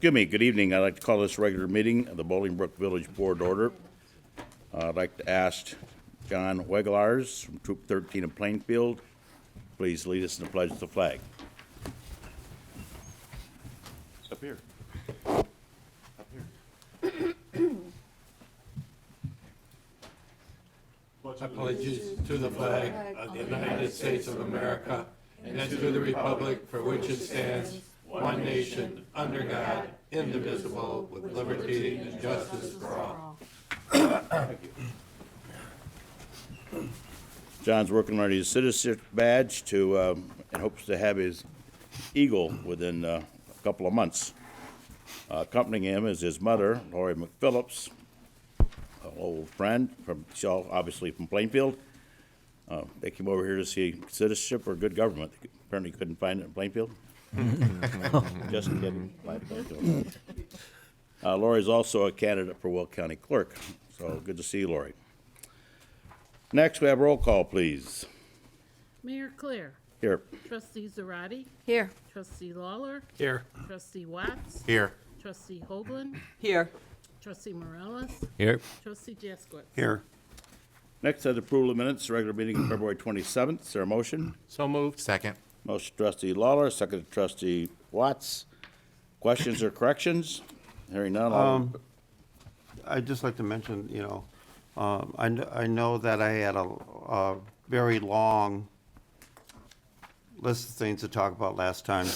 Good evening. I'd like to call this regular meeting of the Bolingbrook Village Board order. I'd like to ask John Weglars from Troop 13 of Plainfield, please lead us in the pledge of the flag. Up here. Up here. I pledge to the flag of the United States of America and to the republic for which it stands, one nation, under God, indivisible, with liberty and justice for all. John's working on his citizenship badge and hopes to have his eagle within a couple of months. Accompanying him is his mother, Lori McPhillips, an old friend obviously from Plainfield. They came over here to see citizenship or good government. They apparently couldn't find it in Plainfield. Just kidding. Lori's also a candidate for Will County Clerk, so good to see you, Lori. Next, we have roll call, please. Mayor Claire. Here. Trustee Zarate. Here. Trustee Lawler. Here. Trustee Watts. Here. Trustee Hoagland. Here. Trustee Morales. Here. Trustee Jaskowitz. Here. Next, is approval of minutes, regular meeting of February 27th. Is there a motion? So moved. Second. Motion trustee Lawler, second trustee Watts. Questions or corrections? Hearing none. I'd just like to mention, I know that I had a very long list of things to talk about last time.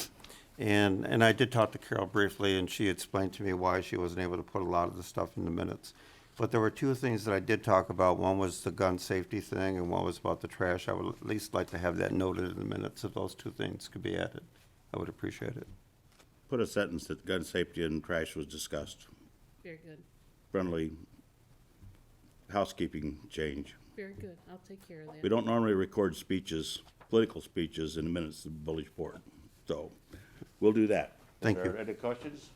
And I did talk to Carol briefly, and she explained to me why she wasn't able to put a lot of the stuff in the minutes. But there were two things that I did talk about. One was the gun safety thing, and one was about the trash. I would at least like to have that noted in the minutes. If those two things could be added, I would appreciate it. Put a sentence that gun safety and trash was discussed. Very good. Friendly housekeeping change. Very good. I'll take care of that. We don't normally record speeches, political speeches, in the minutes of the village board. So we'll do that. Thank Are there you. any questions?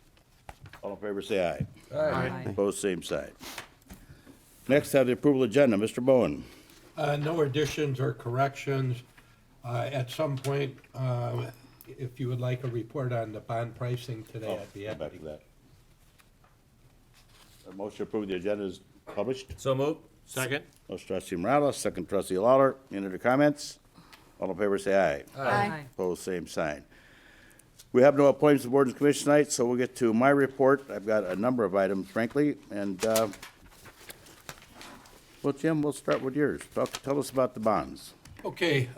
All in favor, say aye. Aye. Opposed, same side. Next, have the approval agenda. Mr. Bowen. No additions or corrections. At some point, if you would like a report on the bond pricing today, I'd be Come back happy. to that. A motion to approve the agenda is published. So moved. Second. Motion trustee Morales, second trustee Lawler. Any other comments? All in favor, say aye. Aye. Opposed, same sign. We have no appointments to boards and commissions tonight, so we'll get to my report. I've got a number of items, frankly, and, well, Jim, we'll start with yours. Tell us about the bonds. Okay,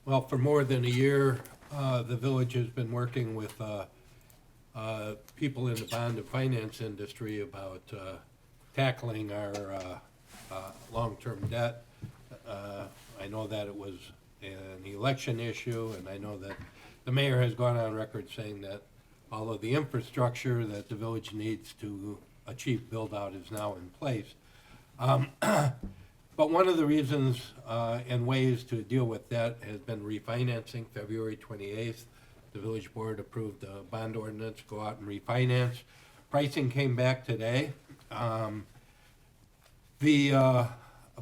well, for more than a year, the village has been working with people in the bond and finance industry about tackling our long-term debt. I know that it was an election issue, and I know that the mayor has gone on record saying that all of the infrastructure that the village needs to achieve build-out is now in place. But one of the reasons and ways to deal with that has been refinancing. February 28th, the village board approved a bond ordinance, go out and refinance. Pricing came back today. The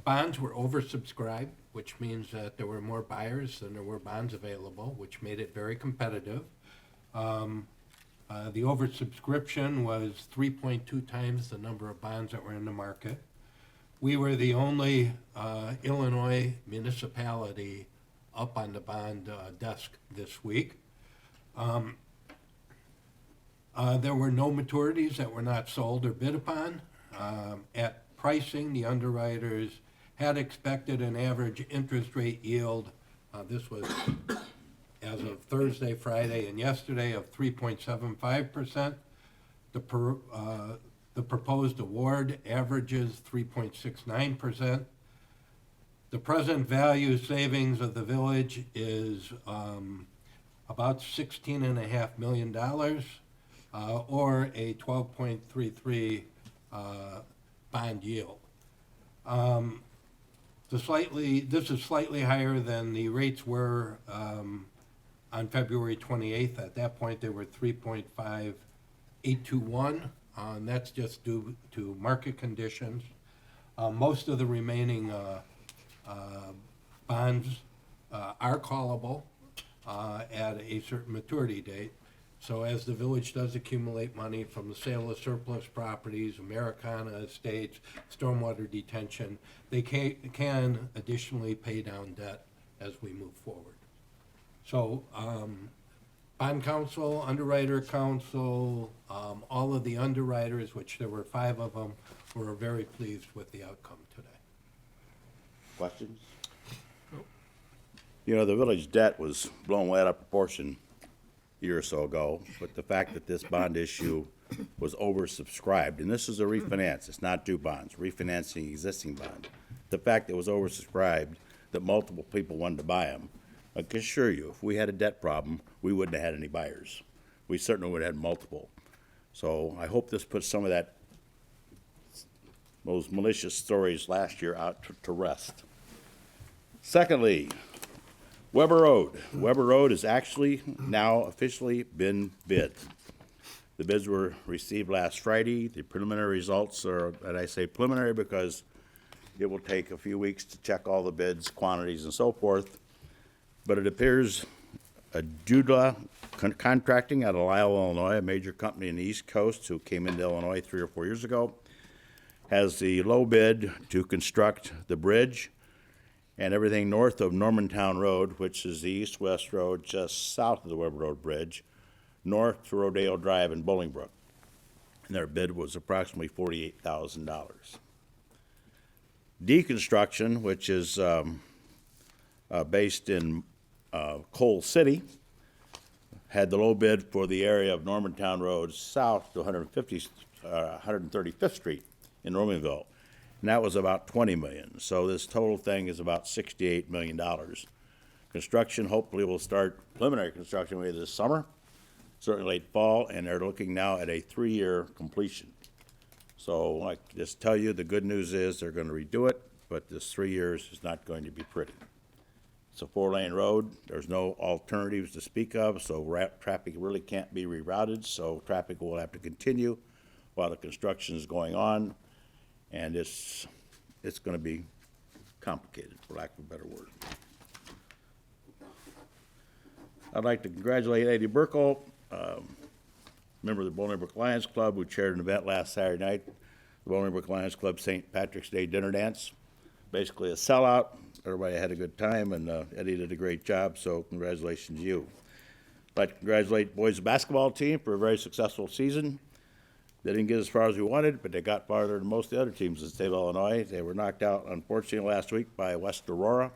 bonds were oversubscribed, which means that there were more buyers than there were bonds available, which made it very competitive. The oversubscription was 3.2 times the number of bonds that were in the market. We were the only Illinois municipality up on the bond desk this week. There were no maturities that were not sold or bid upon. At pricing, the underwriters had expected an average interest rate yield, this was as of Thursday, Friday, and yesterday, of 3.75%. The proposed award averages 3.69%. The present value savings of the village is about $16.5 million, or a 12.33 bond yield. This is slightly higher than the rates were on February 28th. At that point, they were 3.5821, and that's just due to market conditions. Most of the remaining bonds are callable at a certain maturity date. So as the village does accumulate money from the sale of surplus properties, Americana estates, stormwater detention, they can additionally pay down debt as we move forward. So, bond counsel, underwriter counsel, all of the underwriters, which there were 5 of them, were very pleased with the outcome today. Questions? You know, the village debt was blown way out of proportion a year or so ago, but the fact that this bond issue was oversubscribed, and this is a refinance, it's not new bonds, refinancing existing bond. The fact that it was oversubscribed, that multiple people wanted to buy them, I can assure you, if we had a debt problem, we wouldn't have had any buyers. We certainly would have had multiple. So I hope this puts some of those malicious stories last year out to rest. Secondly, Weber Road. Weber Road has actually now officially been bid. The bids were received last Friday. The preliminary results are, and I say preliminary because it will take a few weeks to check all the bids, quantities, and so forth. But it appears Judah Contracting out of Lisle, Illinois, a major company in the East Coast who came into Illinois 3 or 4 years ago, has the low bid to construct the bridge and everything north of Normantown Road, which is the east-west road just south of the Weber Road Bridge, north to Rodeo Drive in Bolingbrook. And their bid was approximately $48,000. Deconstruction, which is based in Coal City, had the low bid for the area of Normantown Road south to 135th Street in Romanville, and that was about $20 million. So this total thing is about $68 million. Construction hopefully will start, preliminary construction maybe this summer, certainly late fall, and they're looking now at a 3-year completion. So I just tell you, the good news is they're going to redo it, but this 3 years is not going to be pretty. It's a 4-lane road. There's no alternatives to speak of, so traffic really can't be rerouted, so traffic will have to continue while the construction is going on, and it's going to be complicated, for lack of a better word. I'd like to congratulate Eddie Burkle, member of the Bolingbrook Lions Club, who chaired an event last Saturday night, the Bolingbrook Lions Club St. Patrick's Day Dinner Dance. Basically a sellout. Everybody had a good time, and Eddie did a great job, so congratulations to you. I'd like to congratulate the boys basketball team for a very successful season. They didn't get as far as we wanted, but they got farther than most of the other teams in the state of Illinois. They were knocked out, unfortunately, last week by West Aurora.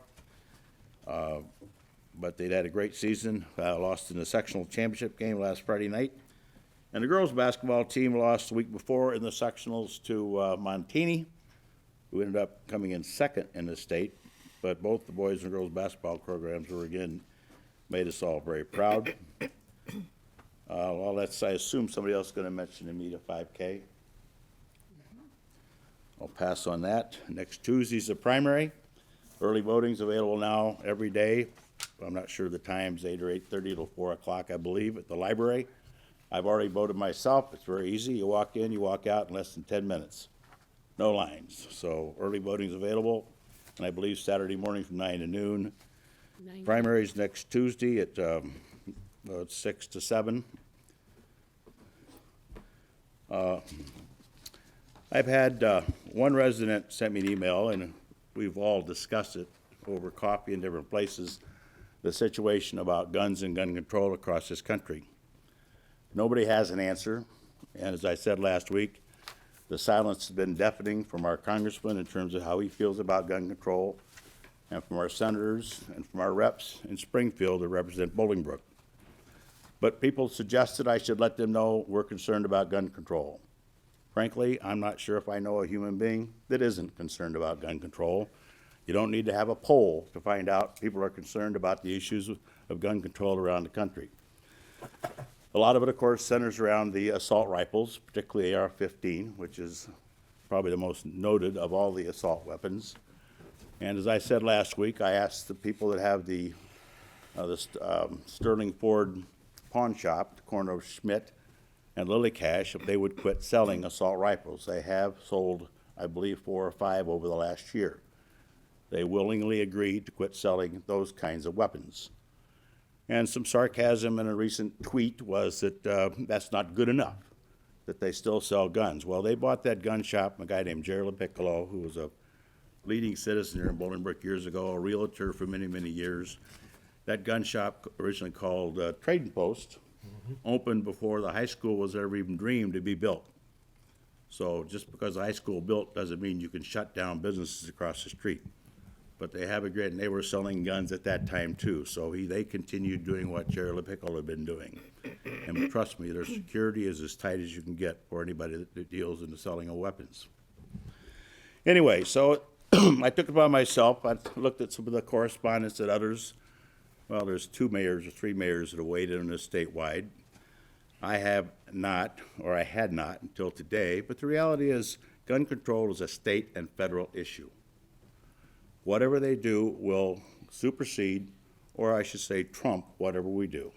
But they'd had a great season, lost in the sectional championship game last Friday night. And the girls' basketball team lost the week before in the sectionals to Montini, who ended up coming in second in the state. But both the boys and girls' basketball programs were, again, made us all very proud. Well, I assume somebody else is going to mention the meet a 5K. I'll pass on that. Next Tuesday's the primary. Early voting's available now every day. I'm not sure the times, 8 or 8:30 till 4 o'clock, I believe, at the library. I've already voted myself. It's very easy. You walk in, you walk out in less than 10 minutes. No lines. So early voting's available, and I believe Saturday morning from 9 to noon. Primaries next Tuesday at 6 to 7. I've had one resident sent me an email, and we've all discussed it over coffee in different places, the situation about guns and gun control across this country. Nobody has an answer, and as I said last week, the silence has been deafening from our congressman in terms of how he feels about gun control, and from our senators and from our reps in Springfield that represent Bolingbrook. But people suggested I should let them know we're concerned about gun control. Frankly, I'm not sure if I know a human being that isn't concerned about gun control. You don't need to have a poll to find out people are concerned about the issues of gun control around the country. A lot of it, of course, centers around the assault rifles, particularly AR-15, which is probably the most noted of all the assault weapons. And as I said last week, I asked the people that have the Sterling Ford pawn shop, the corner of Schmidt and Lily Cash, if they would quit selling assault rifles. They have sold, I believe, 4 or 5 over the last year. They willingly agreed to quit selling those kinds of weapons. And some sarcasm in a recent tweet was that that's not good enough, that they still sell guns. Well, they bought that gun shop from a guy named Jerry LaPiccolo, who was a leading citizen here in Bolingbrook years ago, a realtor for many, many years. That gun shop, originally called Trading Post, opened before the high school was ever even dreamed to be built. So just because the high school built doesn't mean you can shut down businesses across the street. But they have a great, and they were selling guns at that time too. So they continued doing what Jerry LaPiccolo had been doing. And trust me, their security is as tight as you can get for anybody that deals in the selling of weapons. Anyway, so I took it upon myself. I looked at some of the correspondence that others, well, there's 2 mayors or 3 mayors that have weighed in on this statewide. I have not, or I had not until today, but the reality is gun control is a state and federal issue. Whatever they do will supersede, or I should say trump, whatever we do.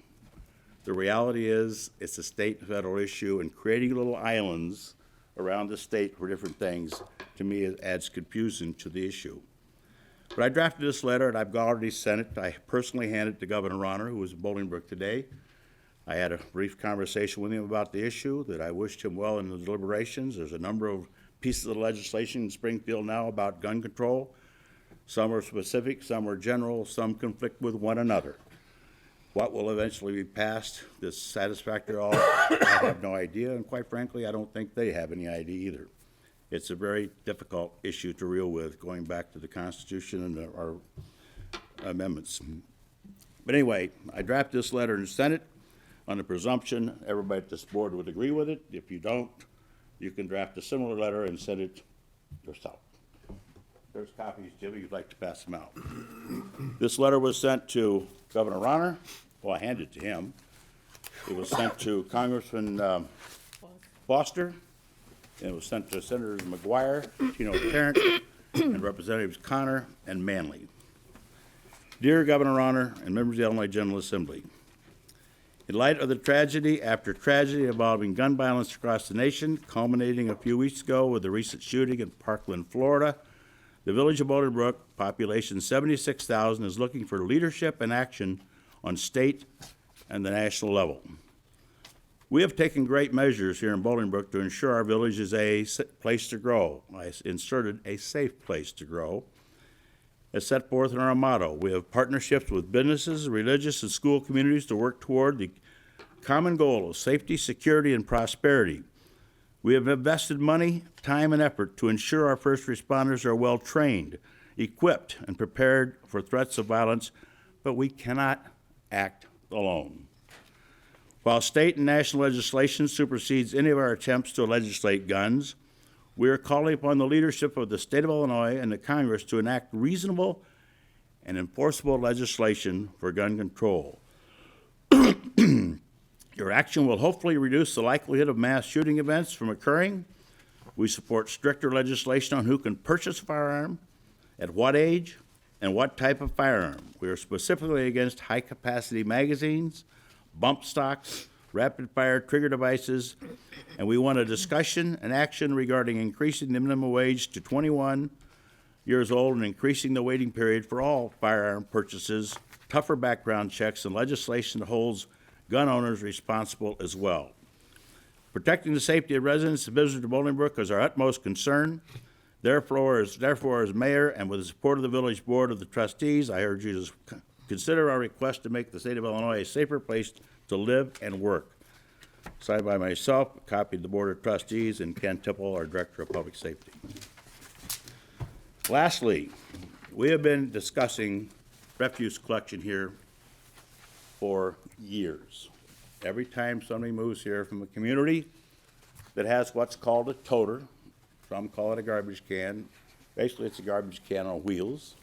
The reality is it's a state and federal issue, and creating little islands around the state for different things, to me, it adds confusion to the issue. But I drafted this letter, and I've already sent it. I personally handed it to Governor Rauner, who was in Bolingbrook today. I had a brief conversation with him about the issue, that I wished him well in the deliberations. There's a number of pieces of legislation in Springfield now about gun control. Some are specific, some are general, some conflict with one another. What will eventually be passed that's satisfactory to all, I have no idea, and quite frankly, I don't think they have any idea either. It's a very difficult issue to deal with, going back to the Constitution and our amendments. But anyway, I drafted this letter and sent it on the presumption everybody at this board would agree with it. If you don't, you can draft a similar letter and send it yourself. There's copies, Jimmy, you'd like to pass them out. This letter was sent to Governor Rauner. Well, I handed it to him. It was sent to Congressman Foster, and it was sent to Senators McGuire, Tino Tarrant, and Representatives Connor and Manley. Dear Governor Rauner and members of the Illinois General Assembly, in light of the tragedy after tragedy involving gun violence across the nation, culminating a few weeks ago with the recent shooting in Parkland, Florida, the village of Bolingbrook, population 76,000, is looking for leadership and action on state and the national level. We have taken great measures here in Bolingbrook to ensure our village is a place to grow. I inserted a safe place to grow, as set forth in our motto. We have partnerships with businesses, religious, and school communities to work toward the common goal of safety, security, and prosperity. We have invested money, time, and effort to ensure our first responders are well trained, equipped, and prepared for threats of violence, but we cannot act alone. While state and national legislation supersedes any of our attempts to legislate guns, we are calling upon the leadership of the state of Illinois and the Congress to enact reasonable and enforceable legislation for gun control. Your action will hopefully reduce the likelihood of mass shooting events from occurring. We support stricter legislation on who can purchase a firearm, at what age, and what type of firearm. We are specifically against high-capacity magazines, bump stocks, rapid-fire trigger devices, and we want a discussion and action regarding increasing the minimum wage to 21 years old and increasing the waiting period for all firearm purchases, tougher background checks, and legislation that holds gun owners responsible as well. Protecting the safety of residents and visitors to Bolingbrook is our utmost concern. Therefore, as mayor and with the support of the village board of the trustees, I urge you to consider our request to make the state of Illinois a safer place to live and work. Signed by myself, a copy of the Board of Trustees, and Ken Tipple, our Director of Public Safety. Lastly, we have been discussing refuse collection here for years. Every time somebody moves here from a community that has what's called a toter, some call it a garbage can, basically it's a garbage can on wheels,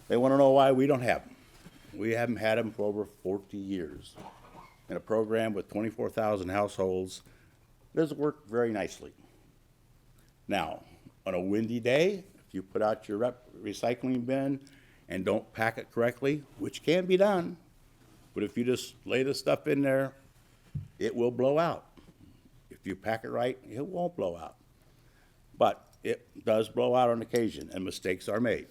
they want to know why we don't have them. We haven't had them for over 40 years. In a program with 24,000 households, this worked very nicely. Now, on a windy day, if you put out your recycling bin and don't pack it correctly, which can be done, but if you just lay the stuff in there, it will blow out. If you pack it right, it won't blow out. But it does blow out on occasion, and mistakes are made.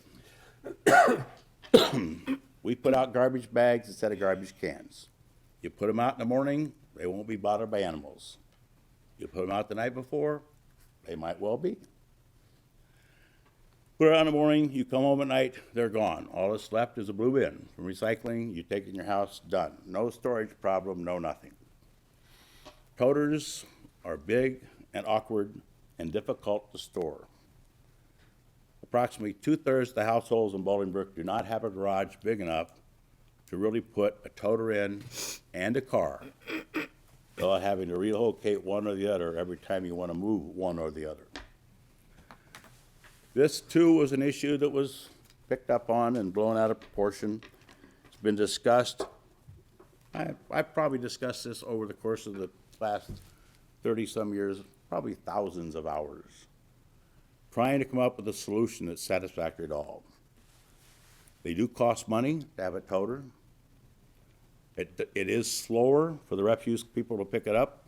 We put out garbage bags instead of garbage cans. You put them out in the morning, they won't be bothered by animals. You put them out the night before, they might well be. Put it out in the morning, you come home at night, they're gone. All that's left is a blue bin. From recycling, you take it in your house, done. No storage problem, no nothing. Toters are big and awkward and difficult to store. Approximately 2/3 of the households in Bolingbrook do not have a garage big enough to really put a toter in and a car without having to relocate one or the other every time you want to move one or the other. This too was an issue that was picked up on and blown out of proportion. It's been discussed. I've probably discussed this over the course of the last 30-some years, probably thousands of hours, trying to come up with a solution that's satisfactory to all. They do cost money to have a toter. It is slower for the refuse people to pick it up.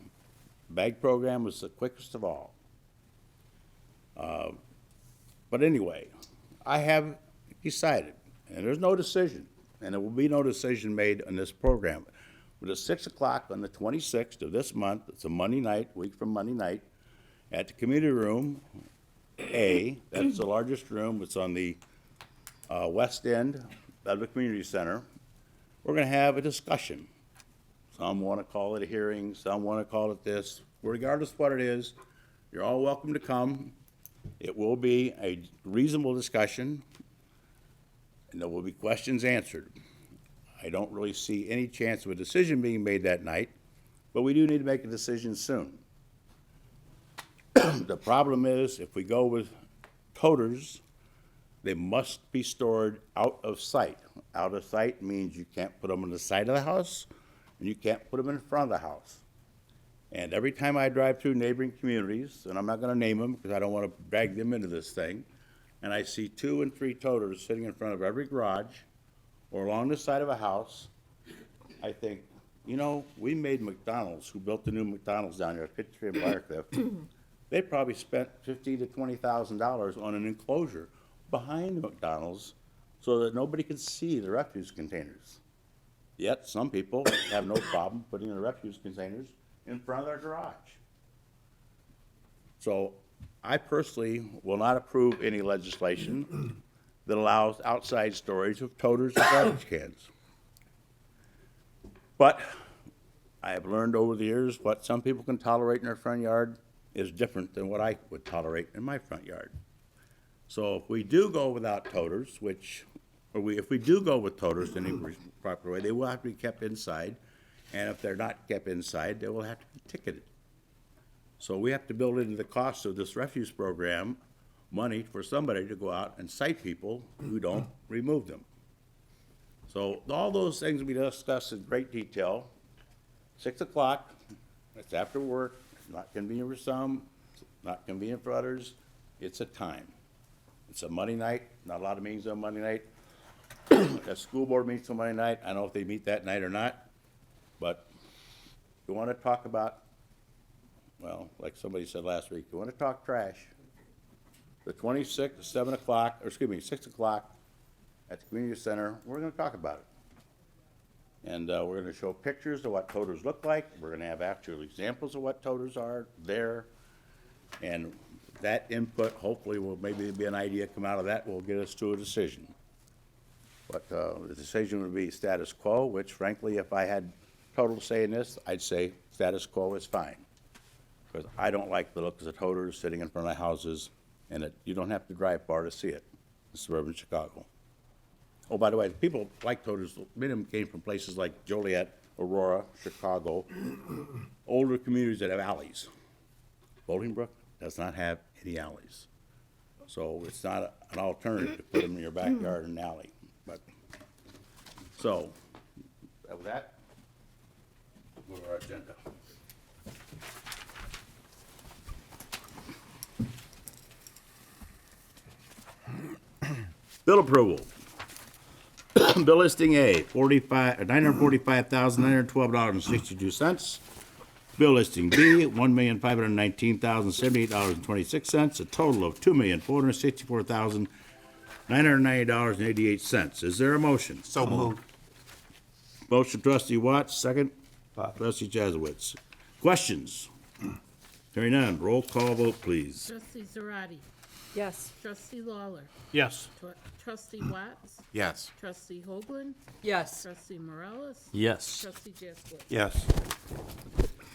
Bag program was the quickest of all. But anyway, I have decided, and there's no decision, and there will be no decision made on this program. But at 6 o'clock on the 26th of this month, it's a Monday night, week from Monday night, at the community room A, that's the largest room, it's on the west end of the community center. We're gonna have a discussion. Some wanna call it a hearing, some wanna call it this. Regardless of what it is, you're all welcome to come. It will be a reasonable discussion, and there will be questions answered. I don't really see any chance of a decision being made that night, but we do need to make a decision soon. The problem is, if we go with toters, they must be stored out of sight. Out of sight means you can't put them on the side of the house, and you can't put them in front of the house. And every time I drive through neighboring communities, and I'm not gonna name them because I don't wanna drag them into this thing, and I see 2 and 3 toters sitting in front of every garage or along the side of a house, I think, you know, we made McDonald's, who built the new McDonald's down here at 53 and Briarcliff. They probably spent $50,000 to $20,000 on an enclosure behind the McDonald's so that nobody could see the refuse containers. Yet, some people have no problem putting the refuse containers in front of their garage. So, I personally will not approve any legislation that allows outside storage of toters and garbage cans. But I have learned over the years what some people can tolerate in their front yard is different than what I would tolerate in my front yard. So if we do go without toters, if we do go with toters in a proper way, they will have to be kept inside. And if they're not kept inside, they will have to be ticketed. So we have to build into the cost of this refuse program money for somebody to go out and cite people who don't remove them. So all those things we discussed in great detail. 6 o'clock, it's after work, it's not convenient for some, it's not convenient for others. It's a time. It's a Monday night, not a lot of meetings on Monday night. A school board meets on Monday night, I don't know if they meet that night or not, but you wanna talk about, well, like somebody said last week, you wanna talk trash, the 26th, 7 o'clock, or excuse me, 6 o'clock at the community center, we're gonna talk about it. And we're gonna show pictures of what toters look like, we're gonna have actual examples of what toters are there, and that input hopefully will maybe be an idea come out of that, will get us to a decision. But the decision would be status quo, which frankly, if I had total say in this, I'd say status quo is fine. Because I don't like the look of the toters sitting in front of houses, and you don't have to drive far to see it in suburban Chicago. Oh, by the way, the people like toters, many of them came from places like Joliet, Aurora, Chicago, older communities that have alleys. Bolingbrook does not have any alleys. So it's not an alternative to put them in your backyard in an alley. But, so, with that, we'll go to our agenda. Bill approval. Bill listing A, $945,912.62. Bill listing B, $1,519,078.26, a total of $2,464,000. $990.88. Is there a motion? So moved. Motion trustee Watts, second. Bob. Trustee Jazzowitz. Questions? Hearing none, roll call vote, please. Trustee Zarate. Yes. Trustee Lawler. Yes. Trustee Watts. Yes. Trustee Hoagland. Yes. Trustee Morales. Yes. Trustee Jaskowitz. Yes.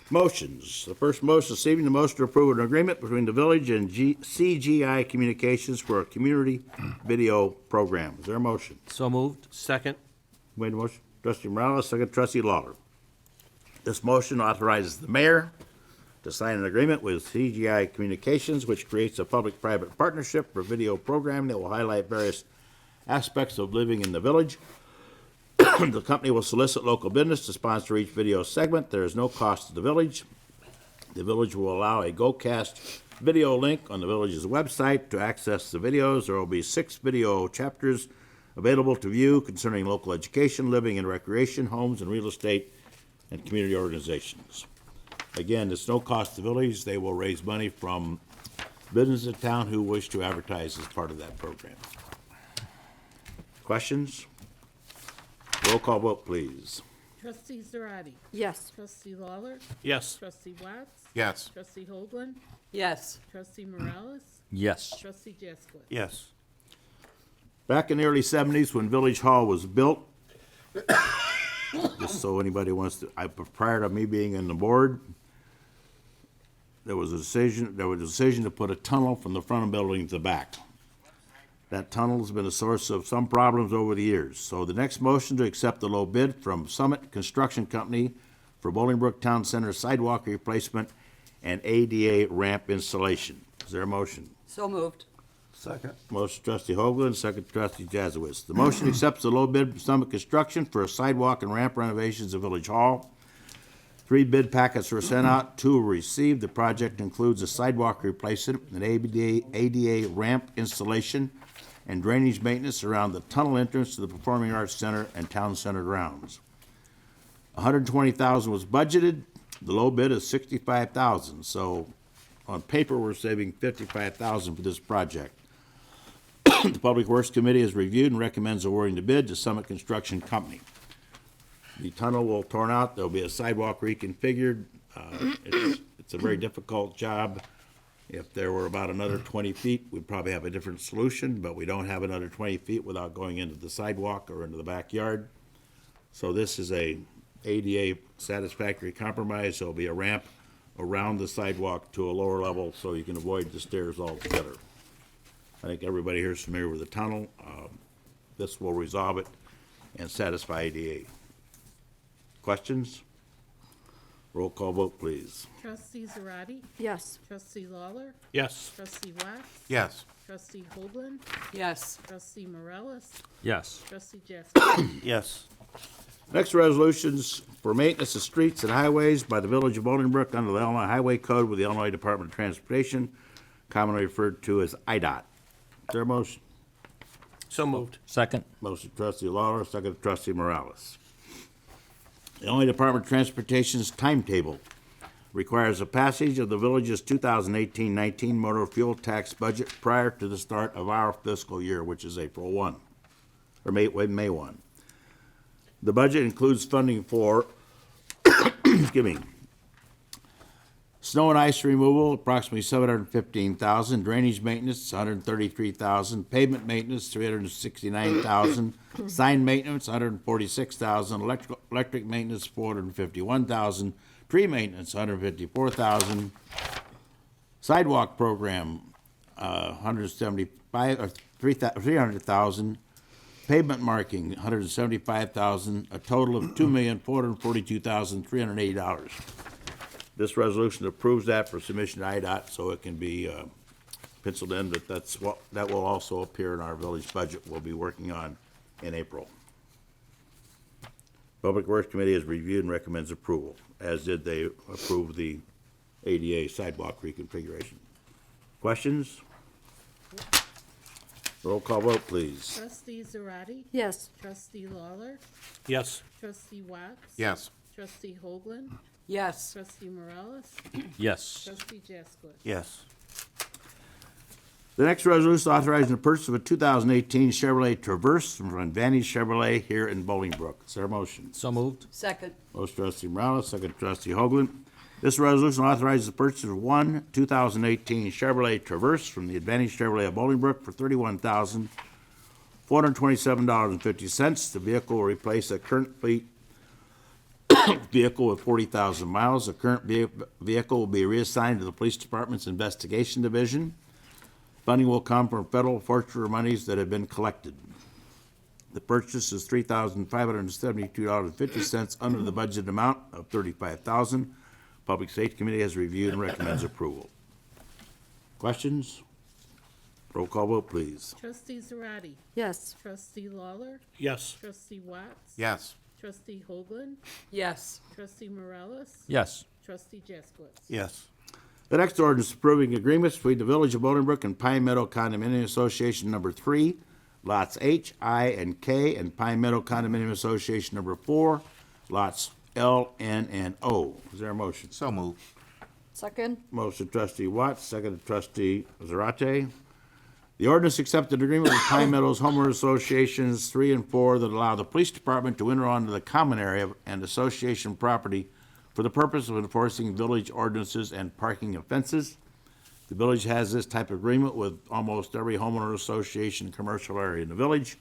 Motions. The first motion this evening, the motion to approve an agreement between the village and CGI Communications for a community video program. Is there a motion? So moved. Second. Made a motion. Trustee Morales, second. Trustee Lawler. This motion authorizes the mayor to sign an agreement with CGI Communications, which creates a public-private partnership for video programming that will highlight various aspects of living in the village. The company will solicit local business to sponsor each video segment. There is no cost to the village. The village will allow a GoCast video link on the village's website to access the videos. There will be 6 video chapters available to view concerning local education, living and recreation, homes and real estate, and community organizations. Again, it's no cost to the village. They will raise money from businesses in town who wish to advertise as part of that program. Questions? Roll call vote, please. Trustee Zarate. Yes. Trustee Lawler. Yes. Trustee Watts. Yes. Trustee Hoagland. Yes. Trustee Morales. Yes. Trustee Jaskowitz. Yes. Back in the early 70s, when Village Hall was built, just so anybody wants to, prior to me being on the board, there was a decision to put a tunnel from the front of the building to the back. That tunnel's been a source of some problems over the years. So the next motion to accept the low bid from Summit Construction Company for Bolingbrook Town Center sidewalk replacement and ADA ramp installation. Is there a motion? So moved. Second. Motion trustee Hoagland, second trustee Jazzowitz. The motion accepts the low bid from Summit Construction for sidewalk and ramp renovations at Village Hall. 3 bid packets were sent out, 2 were received. The project includes a sidewalk replacement, an ADA ramp installation, and drainage maintenance around the tunnel entrance to the Performing Arts Center and Town Center grounds. $120,000 was budgeted. The low bid is $65,000. So on paper, we're saving $55,000 for this project. The Public Works Committee has reviewed and recommends awarding the bid to Summit Construction Company. The tunnel will torn out. There'll be a sidewalk reconfigured. It's a very difficult job. If there were about another 20 feet, we'd probably have a different solution, but we don't have another 20 feet without going into the sidewalk or into the backyard. So this is a ADA satisfactory compromise. There'll be a ramp around the sidewalk to a lower level so you can avoid the stairs altogether. I think everybody here is familiar with the tunnel. This will resolve it and satisfy ADA. Questions? Roll call vote, please. Trustee Zarate. Yes. Trustee Lawler. Yes. Trustee Watts. Yes. Trustee Hoagland. Yes. Trustee Morales. Yes. Trustee Jaskowitz. Yes. Next resolutions for maintenance of streets and highways by the Village of Bolingbrook under the Illinois Highway Code with the Illinois Department of Transportation, commonly referred to as IDOT. Is there a motion? So moved. Second. Motion trustee Lawler, second trustee Morales. The Illinois Department of Transportation's timetable requires a passage of the village's 2018-19 motor fuel tax budget prior to the start of our fiscal year, which is April 1, or May 1. The budget includes funding for, excuse me, snow and ice removal, approximately $715,000, drainage maintenance, $133,000, pavement maintenance, $369,000, sign maintenance, $146,000, electric maintenance, $451,000, tree maintenance, $154,000, sidewalk program, $300,000, pavement marking, $175,000, a total of $2,442,380. This resolution approves that for submission to IDOT, so it can be penciled in, but that will also appear in our village budget we'll be working on in April. Public Works Committee has reviewed and recommends approval, as did they approve the ADA sidewalk reconfiguration. Questions? Roll call vote, please. Trustee Zarate. Yes. Trustee Lawler. Yes. Trustee Watts. Yes. Trustee Hoagland. Yes. Trustee Morales. Yes. Trustee Jaskowitz. Yes. The next resolution authorizing the purchase of a 2018 Chevrolet Traverse from Advantage Chevrolet here in Bolingbrook. Is there a motion? So moved. Second. Motion trustee Morales, second trustee Hoagland. This resolution authorizes the purchase of one 2018 Chevrolet Traverse from the Advantage Chevrolet of Bolingbrook for $31,427.50. The vehicle will replace a current fleet vehicle with 40,000 miles. The current vehicle will be reassigned to the Police Department's Investigation Division. Funding will come from federal forfeiture monies that have been collected. The purchase is $3,572.50 under the budget amount of $35,000. Public Safety Committee has reviewed and recommends approval. Questions? Roll call vote, please. Trustee Zarate, Yes. Trustee Lawler, Yes. Trustee Watts. Yes. Trustee Hoagland, Yes. Trustee Morales. Yes. Trustee Jaskowitz. Yes. The next ordinance approving agreements between the Village of Bolingbrook and Pine Meadow Condominium Association Number 3, lots H, I, and K, and Pine Meadow Condominium Association Number 4, lots L, N, and O. Is there a motion? So moved. Second. Motion trustee Watts, second trustee Zarate. The ordinance accepted agreement with Pine Meadows Homeowners Associations 3 and 4 that allow the police department to enter onto the common area and association property for the purpose of enforcing village ordinances and parking offenses. The village has this type of agreement with almost every homeowner association commercial area in the village.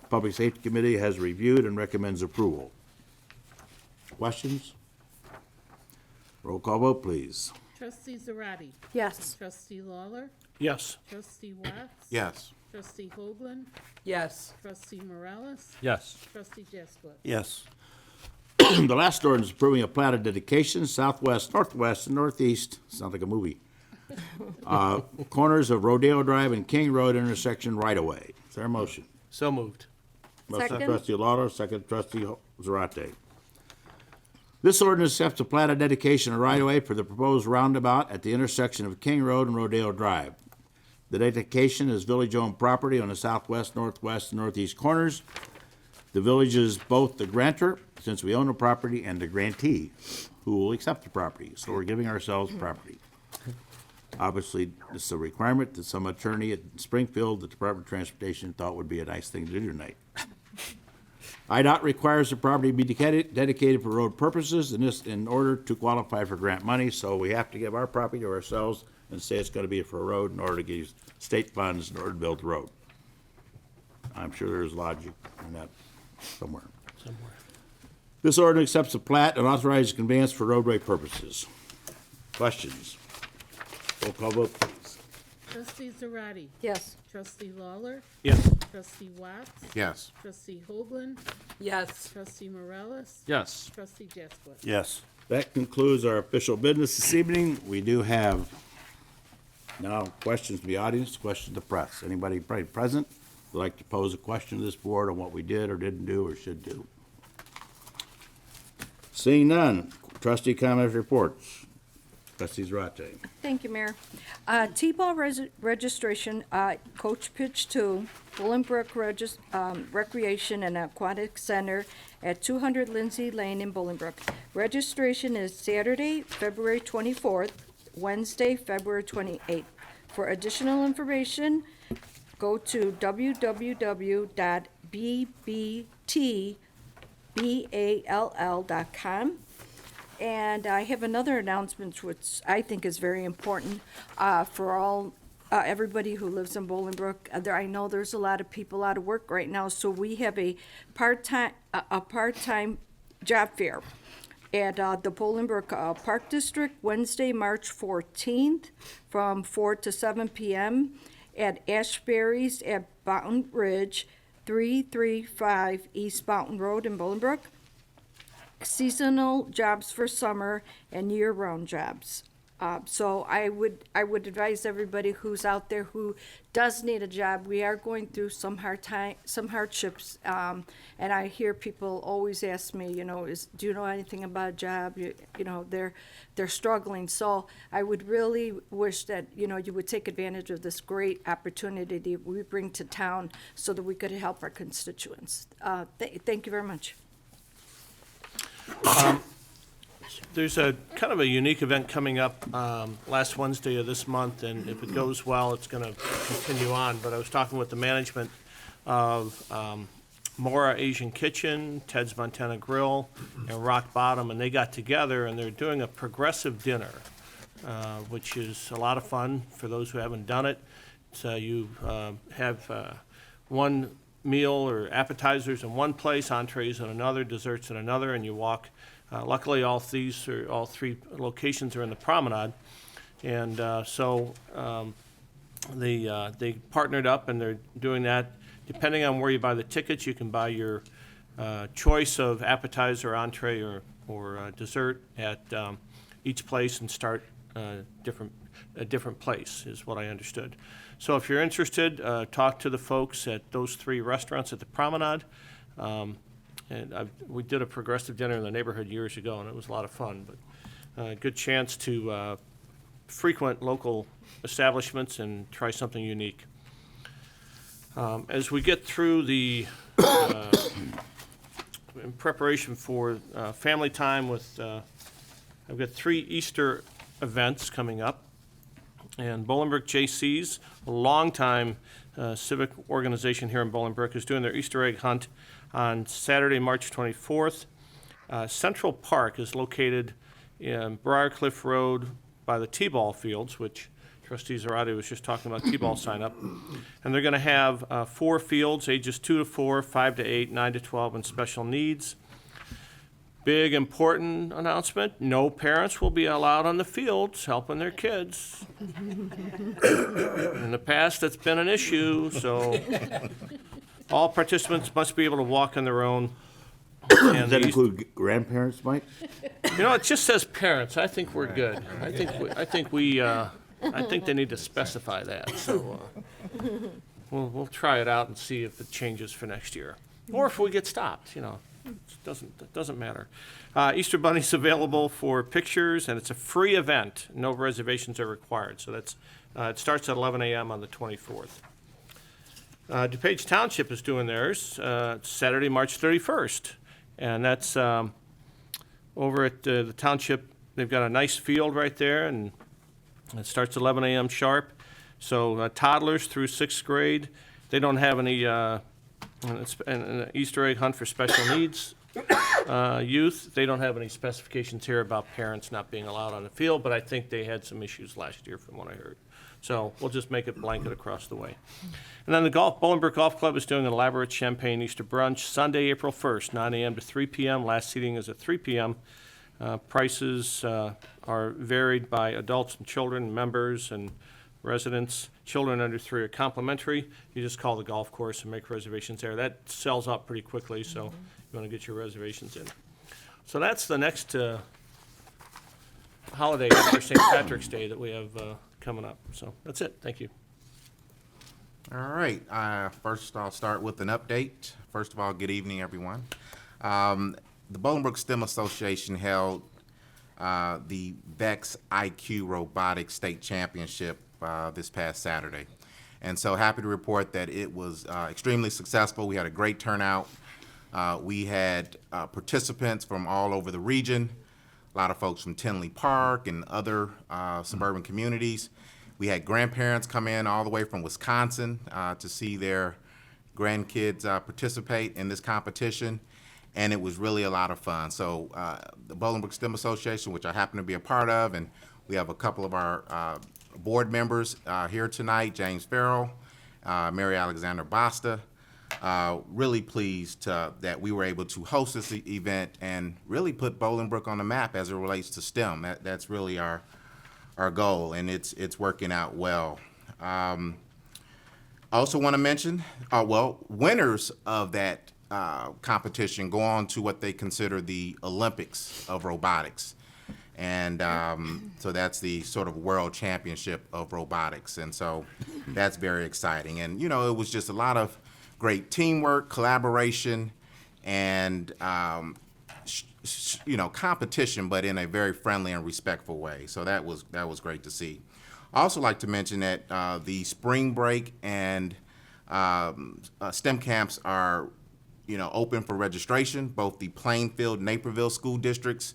Public Safety Committee has reviewed and recommends approval. Questions? Roll call vote, please. Trustee Zarate, Yes. Trustee Lawler, Yes. Trustee Watts. Yes. Trustee Hoagland, Yes. Trustee Morales, Yes. Trustee Jaskowitz. Yes. The last ordinance approving a plat of dedication, southwest, northwest, and northeast, sounds like a movie. Corners of Rodeo Drive and King Road intersection right-of-way. Is there a motion? So moved. Motion Second. trustee Lawler, second trustee Zarate. This ordinance accepts a plat of dedication of right-of-way for the proposed roundabout at the intersection of King Road and Rodeo Drive. The dedication is village-owned property on the southwest, northwest, and northeast corners. The village is both the grantor, since we own the property, and the grantee, who will accept the property. So we're giving ourselves property. Obviously, this is a requirement that some attorney at Springfield, the Department of Transportation, thought would be a nice thing to do tonight. IDOT requires the property be dedicated for road purposes in order to qualify for grant money, so we have to give our property to ourselves and say it's gonna be for a road in order to get state funds in order to build the road. I'm sure there's logic in that somewhere. This ordinance accepts the plat and authorizes conveyance for roadway purposes. Questions? Roll call vote, please. Trustee Zarate, Yes. Trustee Lawler, Yes. Trustee Watts. Yes. Trustee Hoagland, Yes. Trustee Morales, Yes. Trustee Jaskowitz. Yes. That concludes our official business this evening. We do have now questions from the audience, questions to the press. Anybody present would like to pose a question to this board on what we did or didn't do or should do? Seeing none, trustee comments, reports. Trustee Zarate. Thank you, Mayor. T-ball registration, Coach Pitch 2, Bolingbrook Recreation and Aquatic Center at 200 Lindsay Lane in Bolingbrook. Registration is Saturday, February 24th, Wednesday, February 28th. For additional information, go to www.bbbtball.com. And I have another announcement, which I think is very important for all, everybody who lives in Bolingbrook. I know there's a lot of people out of work right now, so we have a part-time job fair at the Bolingbrook Park District, Wednesday, March 14th, from 4 to 7 p.m. at Ashbury's at Bountain Ridge, 335 East Bountain Road in Bolingbrook. Seasonal jobs for summer and year-round jobs. So I would advise everybody who's out there who does need a job. We are going through some hardships, and I hear people always ask me, do you know anything about a job? They're struggling. So I would really wish that you would take advantage of this great opportunity that we bring to town, so that we could help our constituents. Thank you very much. There's a kind of a unique event coming up last Wednesday of this month, and if it goes well, it's going to continue on. But I was talking with the management of Mora Asian Kitchen, Ted's Montana Grill, and Rock Bottom, and they got together and they're doing a progressive dinner, which is a lot of fun for those who haven't done it. So you have one meal or appetizers in one place, entrees in another, desserts in another, and you walk. Luckily, all three locations are in the promenade, and they partnered up and they're doing that. Depending on where you buy the tickets, you can buy your choice of appetizer, entree, or dessert at each place and start a different place, is what I understood. So if you're interested, talk to the folks at those three restaurants at the promenade. We did a progressive dinner in the neighborhood years ago, and it was a lot of fun. But a good chance to frequent local establishments and try something unique. As we get through in preparation for family time with, I've got 3 Easter events coming up. And Bolingbrook JC's, a longtime civic organization here in Bolingbrook, is doing their Easter egg hunt on Saturday, March 24th. Central Park is located in Briarcliff Road by the T-ball fields, which Trustee Zarate was just talking about T-ball sign-up. And they're going to have 4 fields, ages 2 to 4, 5 to 8, 9 to 12, and special needs. Big, important announcement, no parents will be allowed on the fields helping their kids. In the past, that's been an issue, so all participants must be able to walk on their own. Does that include grandparents, Mike? You know, it just says parents. I think we're good. I think they need to specify that. So we'll try it out and see if it changes for next year, or if we get stopped. You know, it doesn't matter. Easter Bunny's available for pictures, and it's a free event. No reservations are required. So it starts at 11 a.m. on the 24th. DuPage Township is doing theirs Saturday, March 31st. And that's over at the township. They've got a nice field right there, and it starts at 11 a.m. sharp. So toddlers through 6th grade, they don't have any an Easter egg hunt for special needs youth. They don't have any specifications here about parents not being allowed on the field, but I think they had some issues last year from what I heard. So we'll just make it blanket across the way. And then the Bolingbrook Golf Club is doing an elaborate champagne Easter brunch Sunday, April 1st, 9 a.m. to 3 p.m. Last seating is at 3 p.m. Prices are varied by adults and children, members and residents. Children under 3 are complimentary. You just call the golf course and make reservations there. That sells out pretty quickly, so you want to get your reservations in. So that's the next holiday after St. Patrick's Day that we have coming up. So that's it. Thank you. All right. First, I'll start with an update. First of all, good evening, everyone. The Bolingbrook STEM Association held the VEX IQ Robotics State Championship this past Saturday. And so happy to report that it was extremely successful. We had a great turnout. We had participants from all over the region, a lot of folks from Tinley Park and other suburban communities. We had grandparents come in all the way from Wisconsin to see their grandkids participate in this competition, and it was really a lot of fun. So the Bolingbrook STEM Association, which I happen to be a part of, and we have a couple of our board members here tonight, James Farrell, Mary Alexander Basta. Really pleased that we were able to host this event and really put Bolingbrook on the map as it relates to STEM. That's really our goal, and it's working out well. I also want to mention, winners of that competition go on to what they consider the Olympics of robotics. And so that's the sort of world championship of robotics. And so that's very exciting. And, you know, it was just a lot of great teamwork, collaboration, and, competition, but in a very friendly and respectful way. So that was great to see. I also like to mention that the spring break and STEM camps are, open for registration. Both the Plainfield, Naperville school districts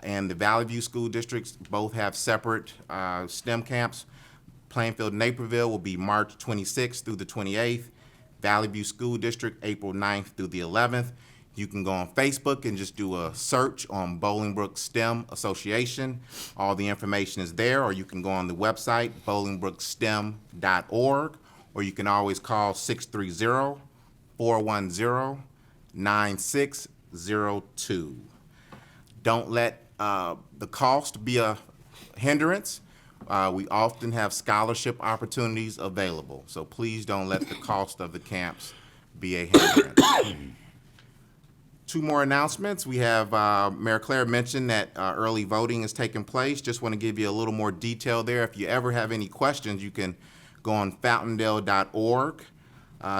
and the Valley View School Districts both have separate STEM camps. Plainfield Naperville will be March 26th through the 28th. Valley View School District, April 9th through the 11th. You can go on Facebook and just do a search on Bolingbrook STEM Association. All the information is there, or you can go on the website, bolingbrookSTEM.org, or you can always call 630-410-9602. Don't let the cost be a hindrance. We often have scholarship opportunities available, so please don't let the cost of the camps be a hindrance. Two more announcements. We have, Mayor Claire mentioned that early voting is taking place. Just want to give you a little more detail there. If you ever have any questions, you can go on fountaindale.org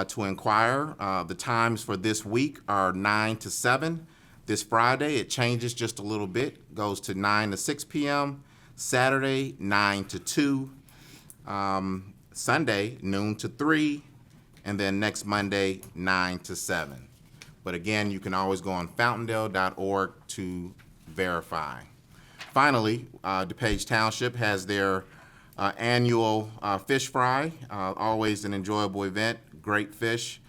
to inquire. The times for this week are 9 to 7. This Friday, it changes just a little bit, goes to 9 to 6 p.m. Saturday, 9 to 2. Sunday, noon to 3. And then next Monday, 9 to 7. But again, you can always go on fountaindale.org to verify. Finally, DuPage Township has their annual fish fry, always an enjoyable event, great fish.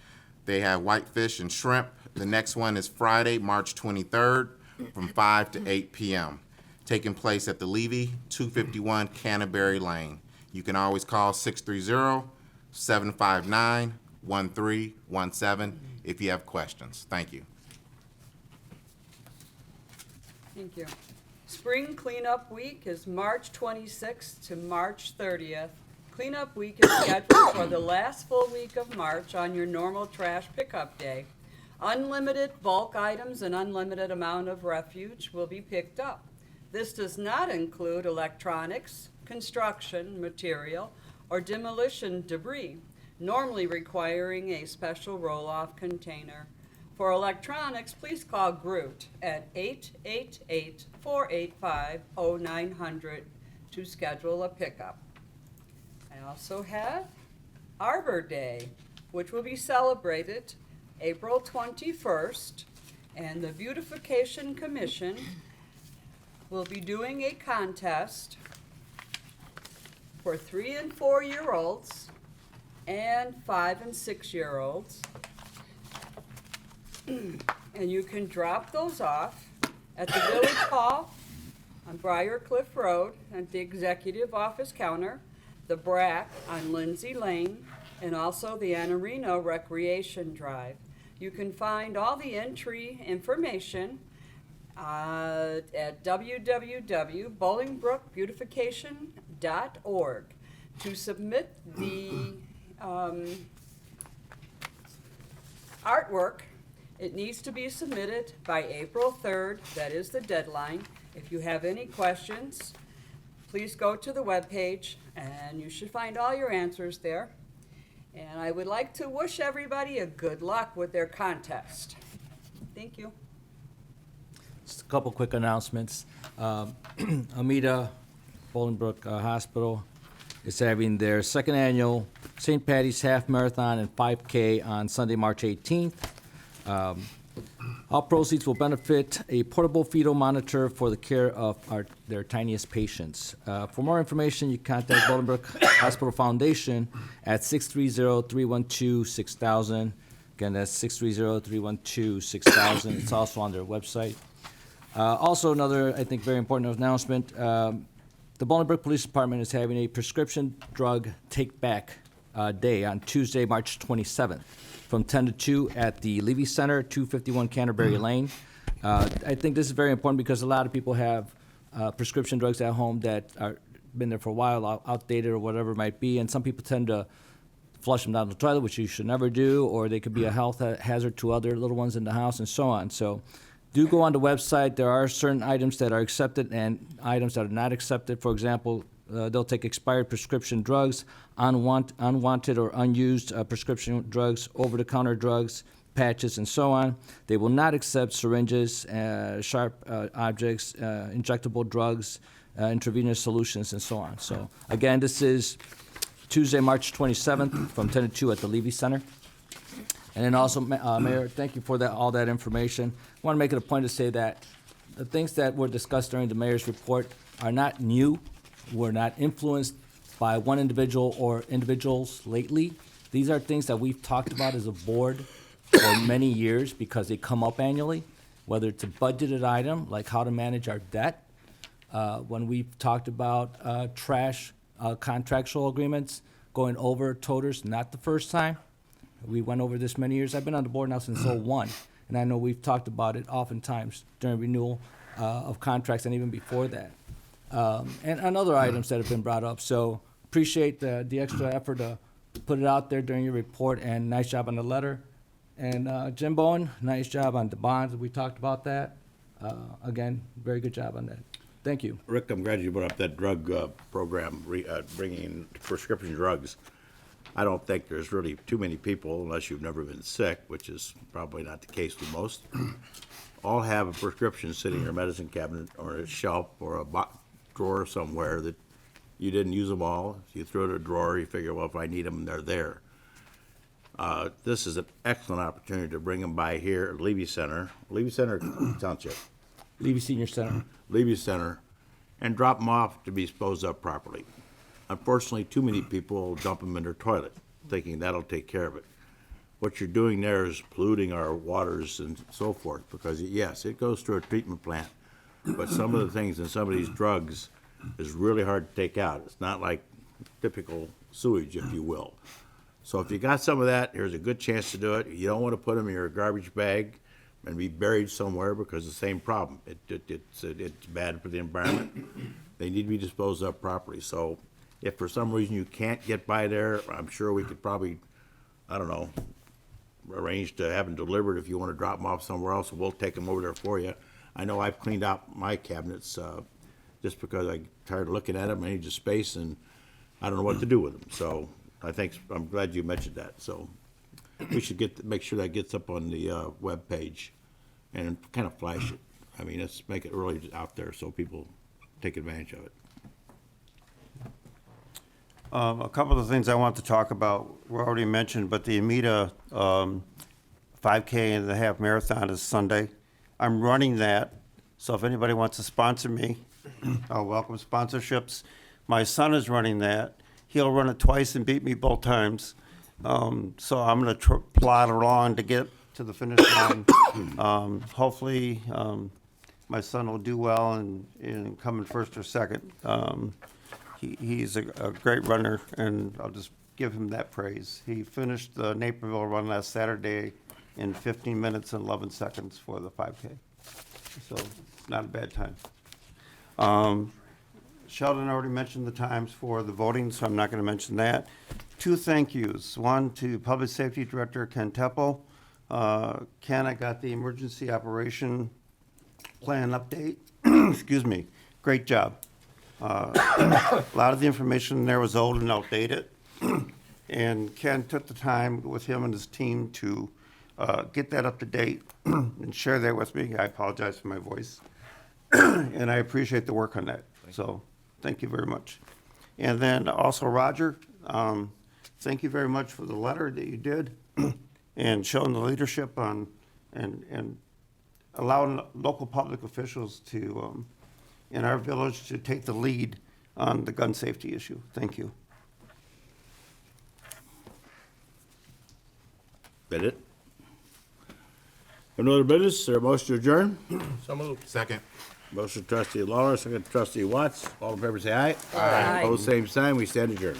They have whitefish and shrimp. The next one is Friday, March 23rd from 5 to 8 p.m., taking place at the Levy, 251 Canterbury Lane. You can always call 630-759-1317 if you have questions. Thank you. Thank you. Spring Cleanup Week is March 26th to March 30th. Cleanup Week is scheduled for the last full week of March on your normal trash pickup day. Unlimited bulk items and unlimited amount of refuse will be picked up. This does not include electronics, construction material, or demolition debris, normally requiring a special roll-off container. For electronics, please call Groot at 888-485-0900 to schedule a pickup. I also have Arbor Day, which will be celebrated April 21st, and the Beautification Commission will be doing a contest for 3 and 4-year-olds and 5 and 6-year-olds. And you can drop those off at the Village Hall on Briarcliff Road at the Executive Office counter, the BRAC on Lindsay Lane, and also the Anarino Recreation Drive. You can find all the entry information at www.bolingbrookbeautification.org. To submit the artwork, it needs to be submitted by April 3rd. That is the deadline. If you have any questions, please go to the webpage, and you should find all your answers there. And I would like to wish everybody a good luck with their contest. Thank you. Just a couple quick announcements. Amita Bolingbrook Hospital is having their second annual St. Patty's Half Marathon and 5K on Sunday, March 18th. All proceeds will benefit a portable fetal monitor for the care of their tiniest patients. For more information, you can contact Bolingbrook Hospital Foundation at 630-312-6000. Again, that's 630-312-6000. It's also on their website. Also, another, I think, very important announcement. The Bolingbrook Police Department is having a prescription drug take-back day on Tuesday, March 27th, from 10 to 2 at the Levy Center, 251 Canterbury Lane. I think this is very important because a lot of people have prescription drugs at home that are been there for a while, outdated or whatever it might be, and some people tend to flush them down the toilet, which you should never do, or they could be a health hazard to other little ones in the house and so on. So do go on the website. There are certain items that are accepted and items that are not accepted. For example, they'll take expired prescription drugs, unwanted or unused prescription drugs, over-the-counter drugs, patches, and so on. They will not accept syringes, sharp objects, injectable drugs, intravenous solutions, and so on. So again, this is Tuesday, March 27th from 10 to 2 at the Levy Center. And then also, Mayor, thank you for all that information. I want to make it a point to say that the things that were discussed during the mayor's report are not new, were not influenced by one individual or individuals lately. These are things that we've talked about as a board for many years because they come up annually, whether it's a budgeted item, like how to manage our debt, when we've talked about trash contractual agreements, going over toters, not the first time. We went over this many years. I've been on the board now since '01, and I know we've talked about it oftentimes during renewal of contracts and even before that. And other items that have been brought up. So appreciate the extra effort to put it out there during your report, and nice job on the letter. And Jim Bowen, nice job on the bonds. We talked about that. Again, very good job on that. Thank you. Rick, I'm glad you brought up that drug program, bringing in prescription drugs. I don't think there's really too many people, unless you've never been sick, which is probably not the case with most, all have a prescription sitting in their medicine cabinet or a shelf or a drawer somewhere that you didn't use them all. You throw it in a drawer, you figure, well, if I need them, they're there. This is an excellent opportunity to bring them by here at Levy Center Township, Levy Senior Center. Levy Center, and drop them off to be disposed of properly. Unfortunately, too many people dump them in their toilet, thinking that'll take care of it. What you're doing there is polluting our waters and so forth, because yes, it goes through a treatment plant, but some of the things in some of these drugs is really hard to take out. It's not like typical sewage, if you will. So if you got some of that, here's a good chance to do it. You don't want to put them in your garbage bag and be buried somewhere, because the same problem. It's bad for the environment. They need to be disposed of properly. So if for some reason you can't get by there, I'm sure we could probably, I don't know, arrange to have them delivered if you want to drop them off somewhere else. We'll take them over there for you. I know I've cleaned out my cabinets just because I'm tired of looking at them. I need the space, and I don't know what to do with them. So I'm glad you mentioned that. So we should make sure that gets up on the web page and kind of flash it. I mean, let's make it really out there so people take advantage of it. A couple of things I want to talk about were already mentioned, but the Amita 5K and a half marathon is Sunday. I'm running that, so if anybody wants to sponsor me, I'll welcome sponsorships. My son is running that. He'll run it twice and beat me both times. So I'm going to plod along to get to the finish line. Hopefully, my son will do well and come in first or second. He's a great runner, and I'll just give him that praise. He finished the Naperville run last Saturday in 15 minutes and 11 seconds for the 5K. So not a bad time. Sheldon already mentioned the times for the voting, so I'm not going to mention that. 2 thank yous. One to Public Safety Director Ken Teppel. Ken, I got the emergency operation plan update. Excuse me. Great job. A lot of the information there was old and outdated. And Ken took the time with him and his team to get that up to date and share that with me. I apologize for my voice. And I appreciate the work on that. So thank you very much. And then also Roger, thank you very much for the letter that you did and showing the leadership on and allowing local public officials to in our village to take the lead on the gun safety issue. Thank you. That it? No other business? Is there a motion to adjourn? So moved. Second. Motion trustee Lawler, second trustee Watts. All in favor say aye. Aye. Opposed, same sign. We stand adjourned.